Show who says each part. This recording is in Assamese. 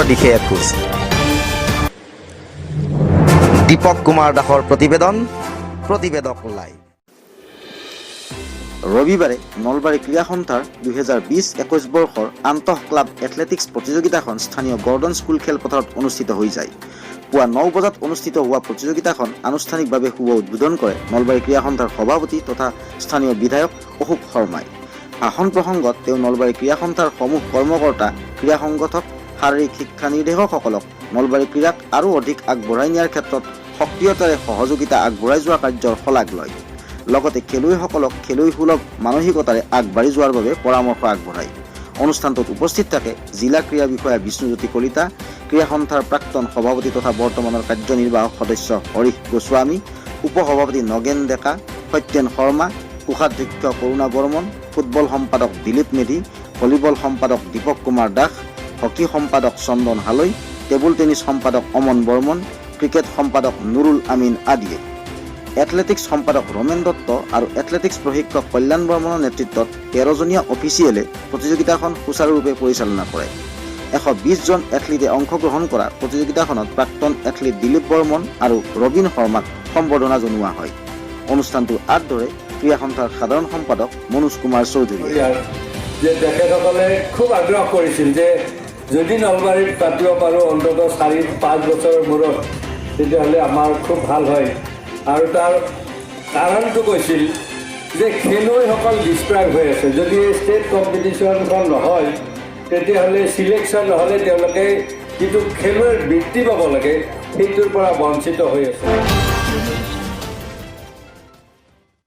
Speaker 1: উন্নয়নৰ দিশে এখোজ। দীপক কুমাৰ দাসৰ প্ৰতিবেদন, প্ৰতিবেদক লাইভ। ৰবিবাৰে নলবাৰী ক্ৰীড়া সন্থাৰ 2020-21 বৰ্ষৰ আন্তঃ ক্লাব এথলেটিক্স প্ৰতিযোগিতাখন স্থানীয় গৰ্ডন স্কুল খেলপথাৰত অনুষ্ঠিত হৈ যায়। পুৱা 9 বজাত অনুষ্ঠিত হোৱা প্ৰতিযোগিতাখন আনুষ্ঠানিকভাৱে শুভ উদ্বোধন কৰে নলবাৰী ক্ৰীড়া সন্থাৰ সভাপতি তথা স্থানীয় বিধায়ক অশোক শৰ্মাই। ভাষণ প্ৰসংগত তেওঁ নলবাৰী ক্ৰীড়া সন্থাৰ সমূহ কৰ্মকৰ্তা, ক্ৰীড়া সংগঠক, শাৰীৰিক শিক্ষা নিৰ্দেশকসকলক নলবাৰী ক্ৰীড়াক আৰু অধিক আগবঢ়াই নিয়াৰ ক্ষেত্ৰত সক্ৰিয়তাৰে সহযোগিতা আগবঢ়াই যোৱা কাৰ্যৰ শলাগ লয়। লগতে খেলুৱৈসকলক খেলুৱৈ সুলভ মানসিকতাৰে আগবাঢ়ি যোৱাৰ বাবে পৰামৰ্শ আগবঢ়ায়। অনুষ্ঠানটোত উপস্থিত থাকে জিলা ক্ৰীড়া বিষয়া বিষ্ণুজ্যোতি কলিতা, ক্ৰীড়া সন্থাৰ প্ৰাক্তন সভাপতি তথা বৰ্তমানৰ কাৰ্যনিৰ্বাহক সদস্য হৰীশ গোস্বামী, উপসভাপতি নগেন ডেকা, সত্যেন শৰ্মা, কোষাধ্যক্ষ কৰুণা বৰ্মন, ফুটবল সম্পাদক দিলীপ মেধি, ভলীবল সম্পাদক দীপক কুমাৰ দাস, হকী সম্পাদক চন্দন হালৈ, টেবুল টেনিছ সম্পাদক অমন বৰ্মন, ক্ৰিকেট সম্পাদক নুৰুল আমিন আদিয়ে। এথলেটিক্স সম্পাদক ৰমেন দত্ত আৰু এথলেটিক্স প্ৰশিক্ষক কল্যাণ বৰ্মনৰ নেতৃত্বত 13জনীয়া অফিচিয়েলে প্ৰতিযোগিতাখন সুচাৰুৰূপে পৰিচালনা কৰে। 120 জন এথলীটে অংশগ্ৰহণ কৰা প্ৰতিযোগিতাখনত প্ৰাক্তন এথলীট দিলীপ বৰ্মন আৰু ৰবীন শৰ্মাক সম্বৰ্ধনা জনোৱা হয়। অনুষ্ঠানটোৰ আগদৰে ক্ৰীড়া সন্থাৰ সাধাৰণ সম্পাদক মনোজ কুমাৰ চৌধুৰীয়ে
Speaker 2: তেখেতসকলে খুব আগ্ৰহ কৰিছিল যে যদি নলবাৰীত পাতিব পাৰোঁ অন্ততঃ 4-5 বছৰৰ মূৰত, তেতিয়াহ'লে আমাৰ খুব ভাল হয়। আৰু তাৰ কাৰণটো কৈছিল যে খেলুৱৈসকল ডিছক্ৰাইব হৈ আছে। যদি ষ্টেট কম্পিটিশ্যনখন নহয়, তেতিয়াহ'লে চিলেকশ্যন নহ'লে তেওঁলোকে যিটো খেলুৱৈৰ বৃত্তি পাব লাগে সেইটোৰ পৰা বঞ্চিত হৈ আছে।